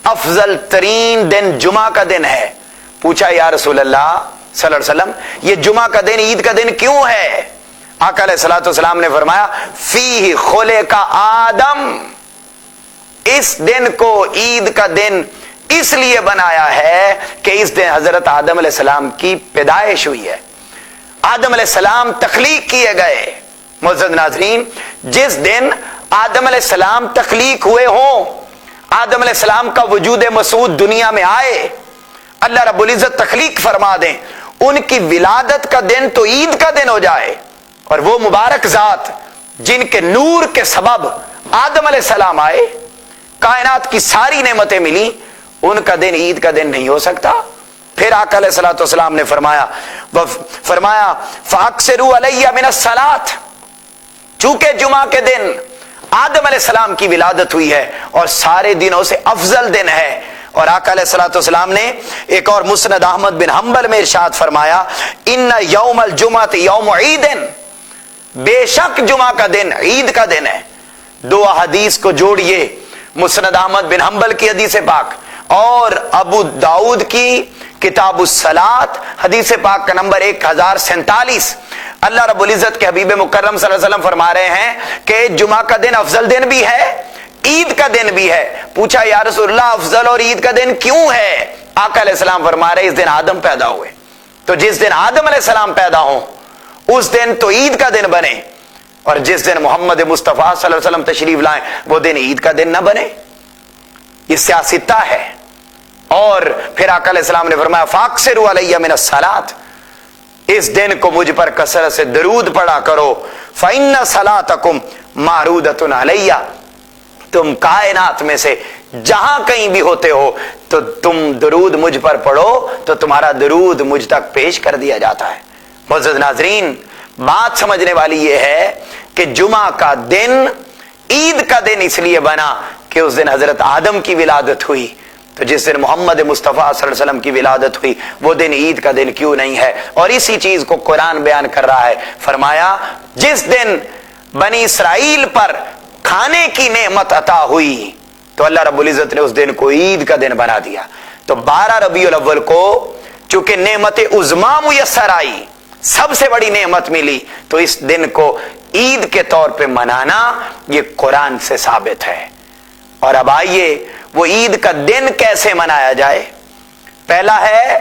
अफजल तरीन दिन जुमा का दिन है। पूछा या रसूल अल्लाह सल्लल्लाहु अलैहि वसल्लम, ये जुमा का दिन ईद का दिन क्यों है? आका अलैहिस्सलाम ने फरमाया, फीही खुलिका आदम, इस दिन को ईद का दिन इसलिए बनाया है कि इस दिन हजरत आदम अलैहिस्सलाम की पैदाइश हुई है। आदम अलैहिस्सलाम तख्लीक किए गए। मुअज़्ज़ज़ नाज़रीन, जिस दिन आदम अलैहिस्सलाम तख्लीक हुए हों, आदम अलैहिस्सलाम का वजूद मसूद दुनिया में आए, अल्लाह रब्बुल इज़्ज़त तख्लीक फरमा दें, उनकी विलादत का दिन तो ईद का दिन हो जाए, और वो मुबारक जात जिनके नूर के सबब आदम अलैहिस्सलाम आए, कायनात की सारी नेमतें मिली, उनका दिन ईद का दिन नहीं हो सकता। फिर आका अलैहिस्सलाम ने फरमाया फ़अक्सिरू अलैया मिनस सलात, चूंकि जुमा के दिन आदम अलैहिस्सलाम की विलादत हुई है और सारे दिनों से अफजल दिन है। और आका अलैहिस्सलाम ने एक और मुस्नद अहमद बिन हंबल में इरशाद फरमाया, इन्ना यौमल जुमात यौम ईदिन, बेशक जुमा का दिन ईद का दिन है। दो हदीस को जोड़िए, मुस्नद अहमद बिन हंबल की हदीस पाक और अबू दाऊद की किताबुस सलात हदीस पाक का नंबर 1047। अल्लाह रब्बुल इज़्ज़त के हबीब मुकर्रम सल्लल्लाहु अलैहि वसल्लम फरमा रहे हैं कि जुमा का दिन अफजल दिन भी है, ईद का दिन भी है। पूछा या रसूलल्लाह, अफजल और ईद का दिन क्यों है? आका अलैहिस्सलाम फरमा रहे, इस दिन आदम पैदा हुए, तो जिस दिन आदम अलैहिस्सलाम पैदा हो उस दिन तो ईद का दिन बने, और जिस दिन मोहम्मद मुस्तफा सल्लल्लाहु अलैहि वसल्लम तशरीफ लाए वो दिन ईद का दिन ना बने। ये सियासता है। और फिर आका अलैहिस्सलाम ने फरमाया, फ़अक्सिरू अलैया मिनस सलात, इस दिन को मुझ पर कसरत से दरूद पढ़ा करो, फ़इन्ना सलातकुम मारूदतुन अलैया, तुम कायनात में से जहां कहीं भी होते हो तो तुम दरूद मुझ पर पढ़ो तो तुम्हारा दरूद मुझ तक पेश कर दिया जाता है। मुअज़्ज़ज़ नाज़रीन, बात समझने वाली यह है कि जुमा का दिन ईद का दिन इसलिए बना कि उस दिन हजरत आदम की विलादत हुई, तो जिस दिन मोहम्मद मुस्तफा सल्लल्लाहु अलैहि वसल्लम की विलादत हुई वो दिन ईद का दिन क्यों नहीं है? और इसी चीज को कुरान बयान कर रहा है। फरमाया, जिस दिन बनी इसराइल पर खाने की नेमत अता हुई तो अल्लाह रब्बुल इज़्ज़त ने उस दिन को ईद का दिन बना दिया। तो 12 रबीउल अव्वल को चूंकि नेमत उज़्मा मुयस्सर आई, सबसे बड़ी नेमत मिली, तो इस दिन को ईद के तौर पे मनाना ये कुरान से साबित है। और अब आइए वो ईद का दिन कैसे मनाया जाए। पहला है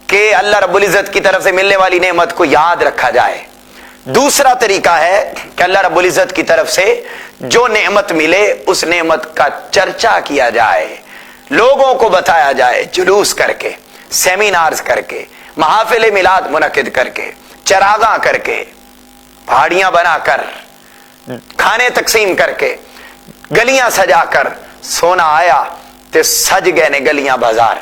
कि अल्लाह रब्बुल इज़्ज़त की तरफ से मिलने वाली नेमत को याद रखा जाए। दूसरा तरीका है कि अल्लाह रब्बुल इज़्ज़त की तरफ से जो नेमत मिले उस नेमत का चर्चा किया जाए, लोगों को बताया जाए, जुलूस करके, सेमिनार्स करके, महफिल मिलाद मुनक्किद करके, चरागा करके, पहाड़ियां बनाकर, खाने तकसीम करके, गलियां सजाकर, सोना आया ते सज गए ने गलियां बाजार,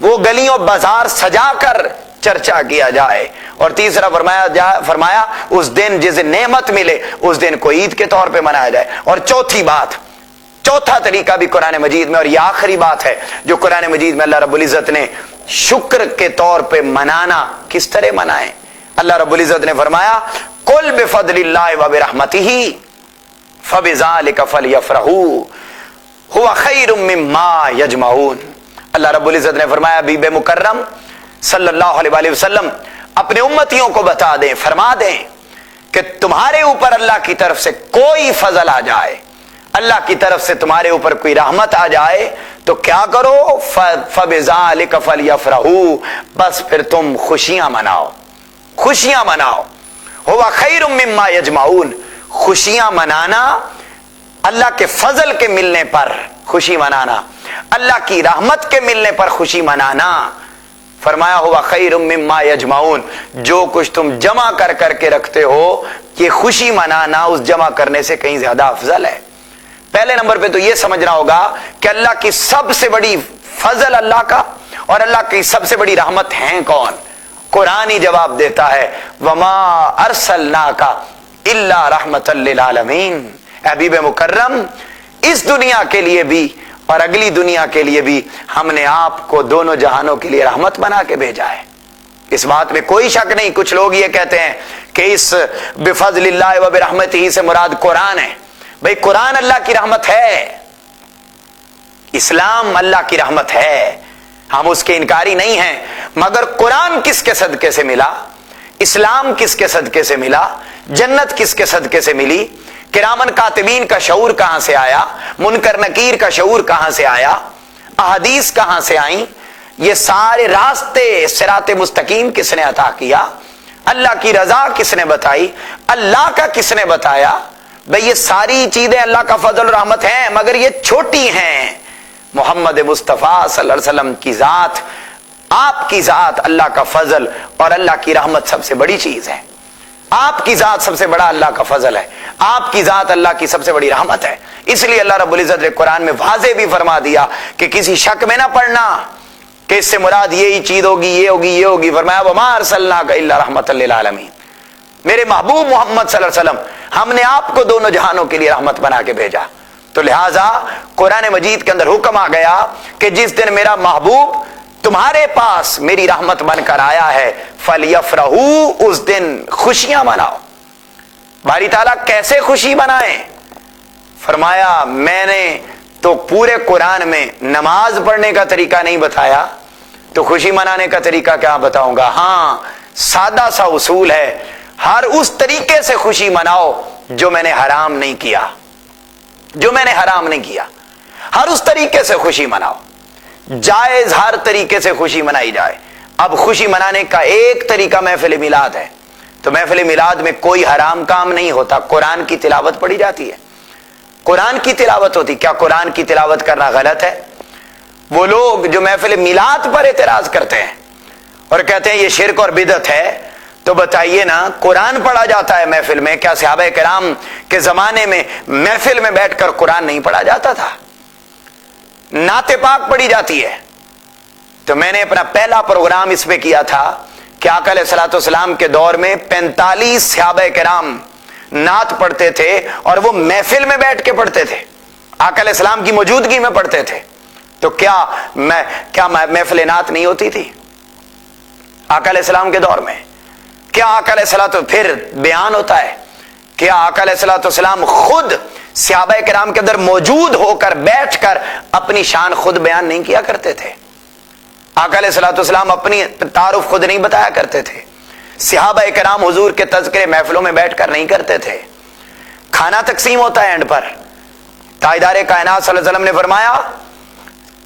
वो गलियों बाजार सजाकर चर्चा किया जाए। और तीसरा फरमाया उस दिन जिस दिन नेमत मिले उस दिन को ईद के तौर पे मनाया जाए। और चौथा तरीका भी कुरान मजीद में, और ये आखिरी बात है जो कुरान मजीद में अल्लाह रब्बुल इज़्ज़त ने शुक्र के तौर पे मनाना किस तरह मनाए। अल्लाह रब्बुल इज़्ज़त ने फरमाया, कुल बिफज़लिल्लाहि व बिरहमतिही फबिज़ालिका फलयफ़रहू हुवा खैरुम मिम्मा यजमऊन। अल्लाह रब्बुल इज़्ज़त ने फरमाया, बीबे मुकर्रम सल्लल्लाहु अलैहि वसल्लम अपने उम्मतियों को बता दें, फरमा दें कि तुम्हारे ऊपर अल्लाह की तरफ से कोई फजल आ जाए, अल्लाह की तरफ से तुम्हारे ऊपर कोई रहमत आ जाए तो क्या करो, फबिज़ालिका फलयफ़रहू, बस फिर तुम खुशियां मनाओ, खुशियां मनाओ। हुवा खैरुम मिम्मा यजमऊन, खुशियां मनाना, अल्लाह के फजल के मिलने पर खुशी मनाना, अल्लाह की रहमत के मिलने पर खुशी मनाना, फरमाया हुआ खैरुम मिम्मा यजमाउन, जो कुछ तुम जमा कर करके रखते हो ये खुशी मनाना उस जमा करने से कहीं ज्यादा अफजल है। पहले नंबर पे तो ये समझना होगा कि अल्लाह की सबसे बड़ी फजल अल्लाह का और अल्लाह की सबसे बड़ी रहमत है कौन? कुरान ही जवाब देता है, वमा अरसलनाका इल्ला रहमतल लिल आलमीन। हबीब मुकर्रम, इस दुनिया के लिए भी और अगली दुनिया के लिए भी हमने आपको दोनों जहानों के लिए रहमत बना के भेजा है। इस बात में कोई शक नहीं। कुछ लोग ये कहते हैं कि इस बिफज़लिल्लाहि व बिरहमतिही से मुराद कुरान है। भाई कुरान अल्लाह की रहमत है, इस्लाम अल्लाह की रहमत है, हम उसके इनकारी नहीं हैं, मगर कुरान किसके सदके से मिला, इस्लाम किसके सदके से मिला, जन्नत किसके सदके से मिली, किरामन कातिबीन का शऊर कहां से आया, मुनकर नकीर का शऊर कहां से आया, अहदीस कहां से आई, ये सारे रास्ते सिराते मुस्तकीम किसने अता किया, अल्लाह की रजा किसने बताई, अल्लाह का किसने बताया। भाई ये सारी चीजें अल्लाह का फजल रहमत है, मगर ये छोटी हैं। मोहम्मद मुस्तफा सल्लल्लाहु अलैहि वसल्लम की जात, आपकी जात अल्लाह का फजल और अल्लाह की रहमत सबसे बड़ी चीज है। आपकी जात सबसे बड़ा अल्लाह का फजल है, आपकी जात अल्लाह की सबसे बड़ी रहमत है। इसलिए अल्लाह रब्बुल इज्जत ने कुरान में वाज़े भी फरमा दिया कि किसी शक में ना पड़ना कि इससे मुराद यही चीज होगी, ये होगी, ये होगी। फरमाया वमा अरसलनाका इल्ला रहमतल लिल आलमीन, मेरे महबूब मोहम्मद सल्लल्लाहु अलैहि वसल्लम, हमने आपको दोनों जहानों के लिए रहमत बना के भेजा। तो लिहाजा कुरान मजीद के अंदर हुक्म आ गया कि जिस दिन मेरा महबूब तुम्हारे पास मेरी रहमत बनकर आया है, फलयफरहू, उस दिन खुशियां मनाओ। बारी ताला कैसे खुशी मनाएं? फरमाया मैंने तो पूरे कुरान में नमाज पढ़ने का तरीका नहीं बताया, तो खुशी मनाने का तरीका क्या बताऊंगा? हाँ, सादा सा उसूल है, हर उस तरीके से खुशी मनाओ जो मैंने हराम नहीं किया, जो मैंने हराम नहीं किया, हर उस तरीके से खुशी मनाओ। जायज हर तरीके से खुशी मनाई जाए। अब खुशी मनाने का एक तरीका महफिल मिलाद है, तो महफिल मिलाद में कोई हराम काम नहीं होता, कुरान की तिलावत पढ़ी जाती है, कुरान की तिलावत होती। क्या कुरान की तिलावत करना गलत है? वो लोग जो महफिल मिलाद पर एतराज करते हैं और कहते हैं ये शिर्क और बिदअत है, तो बताइए ना, कुरान पढ़ा जाता है महफिल में, क्या सहाबा किराम के जमाने में महफिल में बैठकर कुरान नहीं पढ़ा जाता था? नाते पाक पढ़ी जाती है। तो मैंने अपना पहला प्रोग्राम इसमें किया था कि आका अलैहिस्सलातु वस्सलाम के दौर में 45 सहाबा किराम नात पढ़ते थे और वो महफिल में बैठ के पढ़ते थे, आका अलैहिस्सलाम की मौजूदगी में पढ़ते थे। तो क्या महफिल नात नहीं होती थी आका अलैहिस्सलाम के दौर में? क्या आका अलैहिस्सलातु फिर बयान होता है, क्या आका अलैहिस्सलातु वस्सलाम खुद सहाबा किराम के अंदर मौजूद होकर बैठकर अपनी शान खुद बयान नहीं किया करते थे? आका अलैहिस्सलातु वस्सलाम अपनी तारुफ खुद नहीं बताया करते थे? सहाबा किराम हुजूर के तज़किरे महफिलों में बैठकर नहीं करते थे? खाना तकसीम होता है एंड पर। ताजदार कायनात सल्लल्लाहु अलैहि वसल्लम ने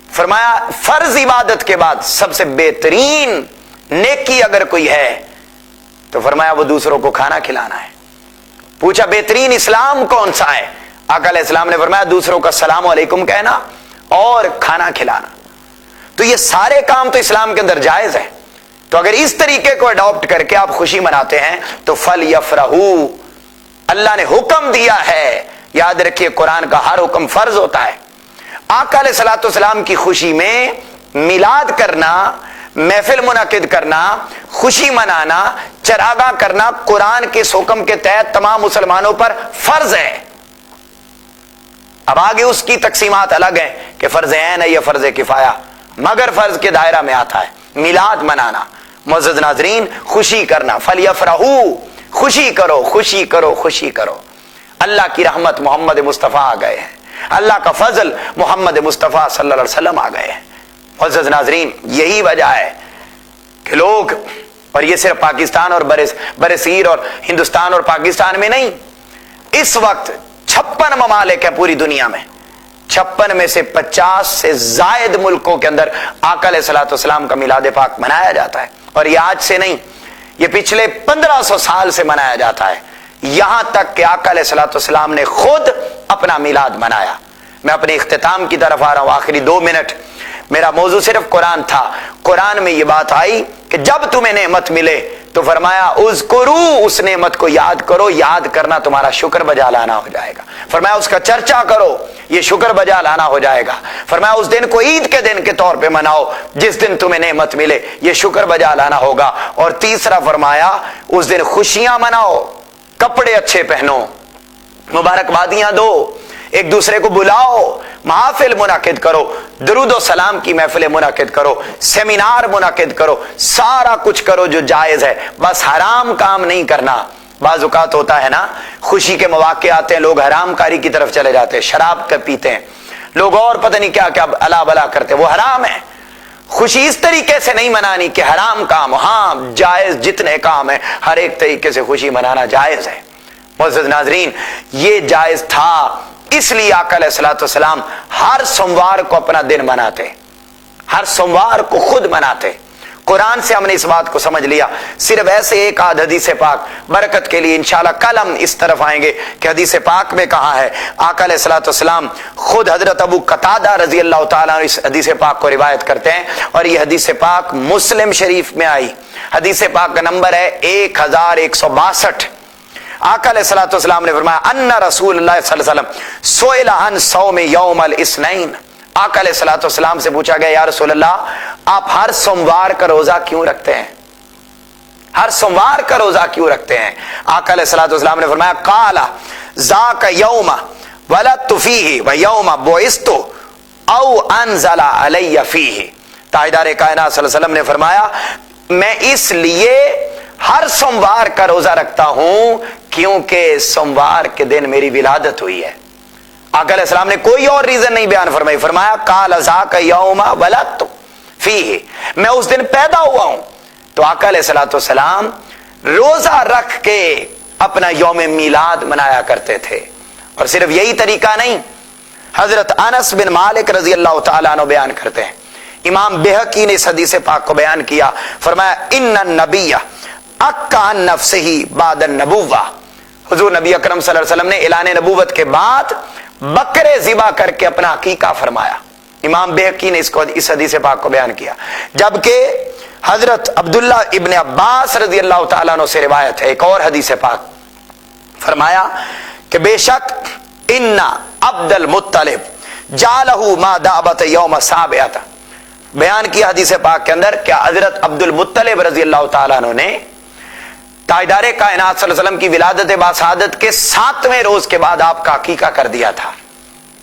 फरमाया फर्ज इबादत के बाद सबसे बेहतरीन नेकी अगर कोई है तो फरमाया वो दूसरों को खाना खिलाना है। पूछा बेहतरीन इस्लाम कौन सा है? आका अलैहिस्सलाम ने फरमाया दूसरों का सलाम अलैकुम कहना और खाना खिलाना। तो ये सारे काम तो इस्लाम के अंदर जायज है। तो अगर इस तरीके को अडॉप्ट करके आप खुशी मनाते हैं तो फल यफरहू, अल्लाह ने हुक्म दिया है। याद रखिए कुरान का हर हुक्म फर्ज होता है। आका अलैहिस्सलातु वस्सलाम की खुशी में मिलाद करना, महफिल मुनाकिद करना, खुशी मनाना, चरागा करना कुरान के हुक्म के तहत तमाम मुसलमानों पर फर्ज है। अब आगे उसकी तकसीमात अलग है कि फर्ज ऐन है या फर्ज किफाया, मगर फर्ज के दायरा में आता है मिलाद मनाना। मुअज़्ज़ज़ नाज़रीन, खुशी करना, फलयफरहू, खुशी करो, खुशी करो, खुशी करो। अल्लाह की रहमत मोहम्मद मुस्तफ़ा आ गए हैं, अल्लाह का फजल मोहम्मद मुस्तफ़ा सल्लल्लाहु अलैहि वसल्लम आ गए हैं। मुअज़्ज़ज़ नाज़रीन, यही वजह है कि लोग, और ये सिर्फ पाकिस्तान और बरसीर और हिंदुस्तान और पाकिस्तान में नहीं, इस वक्त 56 ममालिक है पूरी दुनिया में, 56 में से 50 से जायद मुल्कों के अंदर आका अलैहिस्सलातु वस्सलाम का मिलाद पाक मनाया जाता है। और ये आज से नहीं, ये पिछले 1500 साल से मनाया जाता है, यहां तक कि आका अलैहिस्सलातु वस्सलाम ने खुद अपना मिलाद मनाया। मैं अपने इख्तिताम की तरफ आ रहा हूं, आखिरी 2 मिनट। मेरा मौजू सिर्फ कुरान था। कुरान में ये बात आई कि जब तुम्हें नेमत मिले तो फरमाया उज़कुरू, उस नेमत को याद करो, याद करना तुम्हारा शुक्र बजा लाना हो जाएगा। फरमाया उसका चर्चा करो, ये शुक्र बजा लाना हो जाएगा। फरमाया उस दिन को ईद के दिन के तौर पे मनाओ जिस दिन तुम्हें नेमत मिले, ये शुक्र बजा लाना होगा। और तीसरा फरमाया उस दिन खुशियां मनाओ, कपड़े अच्छे पहनो, मुबारकबादियां दो, एक दूसरे को बुलाओ, महफिल मुनाकिद करो, दरूद और सलाम की महफिल मुनाकिद करो, सेमिनार मुनाकिद करो, सारा कुछ करो जो जायज है, बस हराम काम नहीं करना। बाजुकात होता है ना, खुशी के मौके आते हैं, लोग हराम कारी की तरफ चले जाते हैं, शराब का पीते हैं लोग और पता नहीं क्या क्या अला बला करते हैं, वो हराम है। खुशी इस तरीके से नहीं मनानी कि हराम काम, हाँ जायज जितने काम है हर एक तरीके से खुशी मनाना जायज है। मुअज़्ज़िज़ नाज़रीन, ये जायज था, इसलिए आका अलैहिस्सलाम हर सोमवार को अपना दिन मनाते, हर सोमवार को खुद मनाते। कुरान से हमने इस बात को समझ लिया। सिर्फ ऐसे एक आध हदीस पाक बरकत के लिए इंशाल्लाह कल हम इस तरफ आएंगे कि हदीस पाक में कहा है। आका अलैहिस्सलाम खुद हजरत अबू कतादा रजी अल्लाह ताला इस हदीस पाक को रिवायत करते हैं और ये हदीस पाक मुस्लिम शरीफ में आई। हदीस पाक का नंबर है 1162। आका अलैहिस्सलाम ने फरमाया अन्ना रसूलुल्लाह सल्लल्लाहु अलैहि वसल्लम सुइला अन सौम यौमल इस्नैन। आका अलैहिस्सलाम से पूछा गया, या रसूलल्लाह आप हर सोमवार का रोजा क्यों रखते हैं, हर सोमवार का रोजा क्यों रखते हैं? आका अलैहिस्सलाम ने फरमाया काला ज़ाका यौमा वलदतु फीही व यौमा बुइस्तु औ अनज़ला अलैया फीही। ताजदार कायनात सल्लल्लाहु अलैहि वसल्लम ने फरमाया मैं इसलिए हर सोमवार का रोजा रखता हूं क्योंकि सोमवार के दिन मेरी विलादत हुई है। आका अलैहिस्सलाम ने कोई और रीजन नहीं बयान फरमाई, फरमाया काला ज़ाका यौमा वलदतु फीही, मैं उस दिन पैदा हुआ हूं। तो आका अलैहिस्सलाम रोजा रख के अपना यौम मिलाद मनाया करते थे। और सिर्फ यही तरीका नहीं, हजरत अनस बिन मालिक रजी अल्लाह तआला अन्हु बयान करते हैं, इमाम बैहकी ने इस हदीस पाक को बयान किया, फरमाया इन्नन नबिय्या अक्का नफ्सिही बादन नबुव्वा। हुजूर नबी अकरम सल्लल्लाहु अलैहि वसल्लम ने ऐलान नबूवत के बाद बकरे ज़िबा करके अपना अकीका फरमाया। इमाम बैहकी ने इसको इस हदीस पाक को बयान किया। जबकि हजरत अब्दुल्ला इब्न अब्बास रजी अल्लाह तआला अन्हु से रिवायत है एक और हदीस पाक, फरमाया कि बेशक इन्ना अब्दुल मुत्तलिब जालहू मा दाबत यौम साबियत। बयान किया हदीस पाक के अंदर क्या हजरत अब्दुल मुत्तलिब रजी अल्लाह तआला अन्हु ने ताजदारे कायनात सल्लल्लाहु अलैहि वसल्लम की विलादत बासादत के 7वें रोज के बाद आपका अकीका कर दिया था।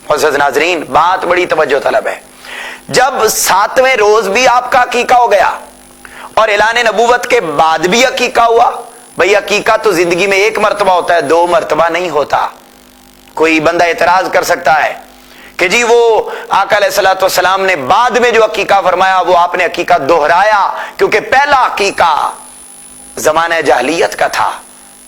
मुअज़्ज़िज़ नाज़रीन, बात बड़ी तवज्जो तलब है। जब 7वें रोज भी आपका अकीका हो गया और ऐलान नबूवत के बाद भी अकीका हुआ, भाई अकीका तो जिंदगी में एक मर्तबा होता है, 2 मर्तबा नहीं होता। कोई बंदा एतराज कर सकता है कि जी वो आका अलैहिस्सलाम ने बाद में जो अकीका फरमाया वो आपने अकीका दोहराया क्योंकि पहला अकीका जमाने जाहिलियत का था।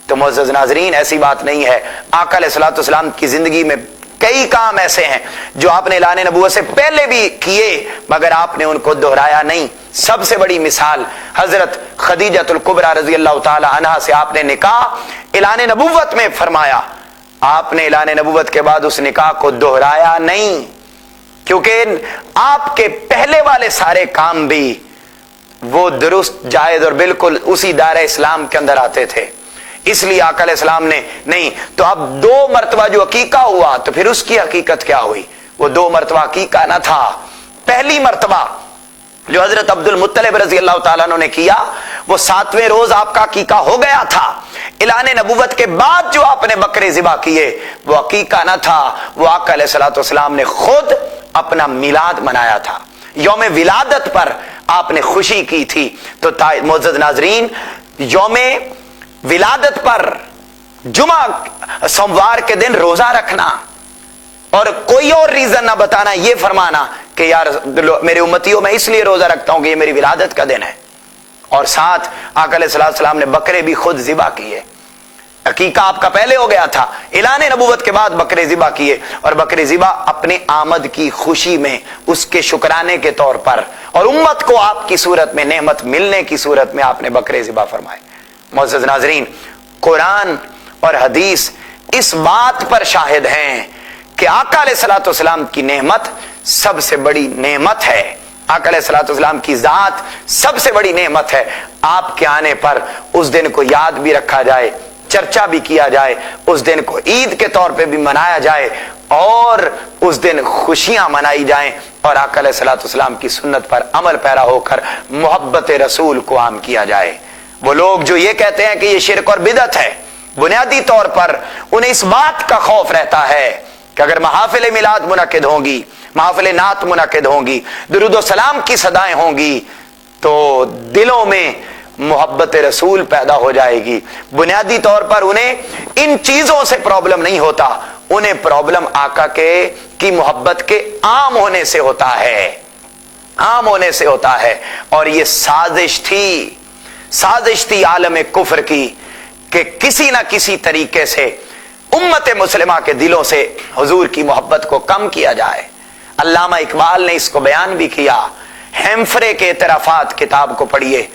तो मुअज़्ज़िज़ नाज़रीन, ऐसी बात नहीं है। आका अलैहिस्सलाम की जिंदगी में कई काम ऐसे हैं जो आपने ऐलान नबूवत से पहले भी किए मगर आपने उनको दोहराया नहीं। सबसे बड़ी मिसाल हजरत खदीजतुल कुबरा रजी अल्लाह ताला अन्हा से आपने निकाह ऐलान नबूवत में फरमाया, आपने ऐलान नबूवत के बाद उस निकाह को दोहराया नहीं क्योंकि आपके पहले वाले सारे काम भी वो दुरुस्त जायज और बिल्कुल उसी दायरे इस्लाम के अंदर आते थे। इसलिए आका अलैहिस्सलाम ने नहीं, तो अब 2 मर्तबा जो अकीका हुआ तो फिर उसकी हकीकत क्या हुई? वो 2 मर्तबा अकीका ना था। पहली मर्तबा जो हजरत अब्दुल मुत्तलिब रजी अल्लाह ताला अन्हु ने किया वो 7वें रोज आपका अकीका हो गया था। ऐलान नबूवत के बाद जो आपने बकरे ज़िबा किए वो अकीका ना था, वो आका अलैहिस्सलाम ने खुद अपना मिलाद मनाया था। यौम विलादत पर आपने खुशी की थी। तो मुअज़्ज़िज़ नाज़रीन, यौम विलादत पर जुमा सोमवार के दिन रोजा रखना और कोई और रीजन ना बताना, ये फरमाना कि यार मेरे उम्मतियों में इसलिए रोजा रखता हूं कि ये मेरी विलादत का दिन है। और साथ आका अलैहिस्सलाम ने बकरे भी खुद ज़िबा किए। अकीका आपका पहले हो गया था, ऐलान नबूवत के बाद बकरे ज़िबा किए और बकरे ज़िबा अपने आमद की खुशी में उसके शुक्राने के तौर पर और उम्मत को आपकी सूरत में नेमत मिलने की सूरत में आपने बकरे ज़िबा फरमाए। मुअज़्ज़िज़ नाज़रीन, कुरान और हदीस इस बात पर शाहिद हैं कि आका अलैहिस्सलाम की नेमत सबसे बड़ी नेमत है। आका अलैहिस्सलाम की जात सबसे बड़ी नेमत है। आपके आने पर उस दिन को याद भी रखा जाए, चर्चा भी किया जाए, उस दिन को ईद के तौर पे भी मनाया जाए और उस दिन खुशियां मनाई जाएं और आका अलैहिस्सलाम की सुन्नत पर अमल पैरा होकर मोहब्बत रसूल को आम किया जाए। वो लोग जो ये कहते हैं कि ये शिरक और बिदअत है, बुनियादी तौर पर उन्हें इस बात का खौफ रहता है कि अगर महाफिल मिलाद मुनक्किद होंगी, महफिल नात मुनक्किद होंगी, दुरूद सलाम की सदाएं होंगी, तो दिलों में मोहब्बत रसूल पैदा हो जाएगी। बुनियादी तौर पर उन्हें इन चीजों से प्रॉब्लम नहीं होता, उन्हें प्रॉब्लम आका के की मोहब्बत के आम होने से होता है, आम होने से होता है। और ये साजिश थी आलम कुफ्र की कि किसी ना किसी तरीके से उम्मत मुस्लिमा के दिलों से हुजूर की मोहब्बत को कम किया जाए। अल्लामा इकबाल ने इसको बयान भी किया। हेम्फ्रे के इतराफात किताब को पढ़िए,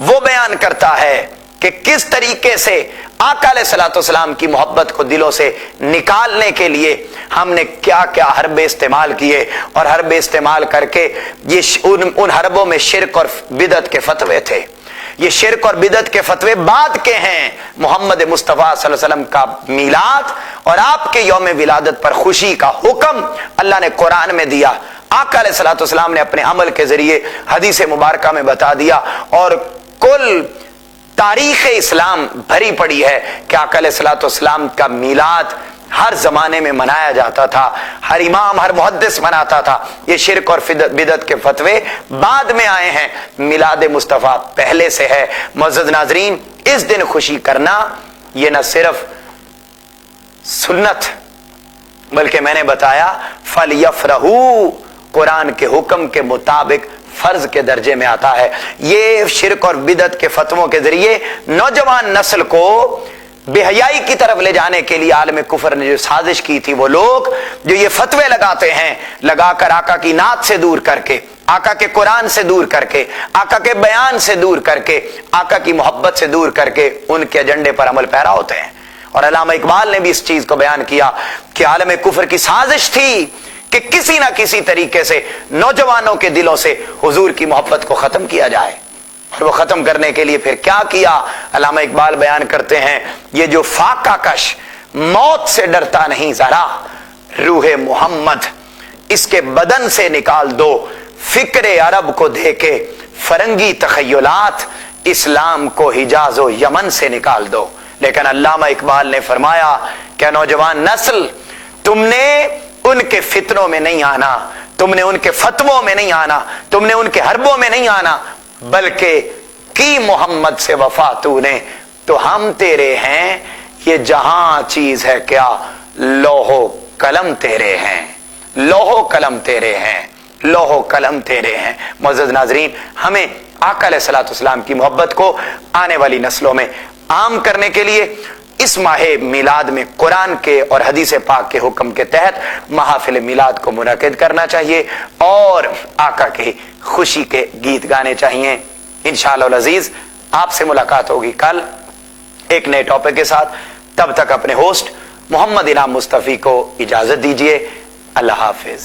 वो बयान करता है कि किस तरीके से आका अलैहिस्सलाम की मोहब्बत को दिलों से निकालने के लिए हमने क्या क्या हरबे इस्तेमाल किए और हरबे इस्तेमाल करके ये उन हरबों में शिरक और बिदअत के फतवे थे। ये शिरक और बिदअत के फतवे बाद के हैं। मोहम्मद मुस्तफा सल्लल्लाहु अलैहि वसल्लम का मीलाद और आपके यौम विलादत पर खुशी का हुक्म अल्लाह ने कुरान में दिया, आका अलैहिस्सलाम ने अपने अमल के जरिए हदीस मुबारका में बता दिया और कुल तारीख इस्लाम भरी पड़ी है कि आका अलैहिस्सलाम का मीलाद हर जमाने में मनाया जाता था, हर इमाम हर मुहद्दिस मनाता था। ये शिरक और बिदअत के फतवे बाद में आए हैं, मिलाद मुस्तफा पहले से है। मुअज़्ज़ज़ नाज़रीन, इस दिन खुशी करना ये न सिर्फ सुन्नत बल्कि मैंने बताया फलयफ़रहू कुरान के हुक्म के मुताबिक फर्ज के दर्जे में आता है। ये शिरक और बिदअत के फतवों के जरिए नौजवान नस्ल को बेहयाई की तरफ ले जाने के लिए आलम कुफर ने जो साजिश की थी, वो लोग जो ये फतवे लगाते हैं, लगाकर आका की नात से दूर करके, आका के कुरान से दूर करके, आका के बयान से दूर करके, आका की मोहब्बत से दूर करके उनके एजेंडे पर अमल पैरा होते हैं। और अल्लामा इकबाल ने भी इस चीज को बयान किया कि आलम कुफर की साजिश थी कि किसी ना किसी तरीके से नौजवानों के दिलों से हुजूर की मोहब्बत को खत्म किया जाए। और वो खत्म करने के लिए फिर क्या किया, अल्लामा इकबाल बयान करते हैं, ये जो फाका कश मौत से डरता नहीं जरा, रूहे मोहम्मद इसके बदन से निकाल दो, फिक्रे अरब को देके फरंगी तखय्युलात, इस्लाम को हिजाजो यमन से निकाल दो। लेकिन अल्लामा इकबाल ने फरमाया क्या नौजवान नस्ल, तुमने उनके फितनों में नहीं आना, तुमने उनके फतवों में नहीं आना, तुमने उनके हरबों में नहीं आना, बल्कि की मोहम्मद से वफा तूने तो हम तेरे हैं, ये जहां चीज है क्या लोहो कलम तेरे हैं, लोहो कलम तेरे हैं, लोहो कलम तेरे हैं। मुअज़्ज़ज़ नाज़रीन, हमें आका अलैहिस्सलाम की मोहब्बत को आने वाली नस्लों में आम करने के लिए इस माहे मिलाद में कुरान के और हदीस पाक के हुक्म के तहत महफिल मिलाद को मुनक्किद करना चाहिए और आका के खुशी के गीत गाने चाहिए। इंशाअल्लाह अज़ीज आपसे मुलाकात होगी कल एक नए टॉपिक के साथ। तब तक अपने होस्ट मोहम्मद इनाम मुस्तफ़ी को इजाजत दीजिए। अल्लाह हाफिज।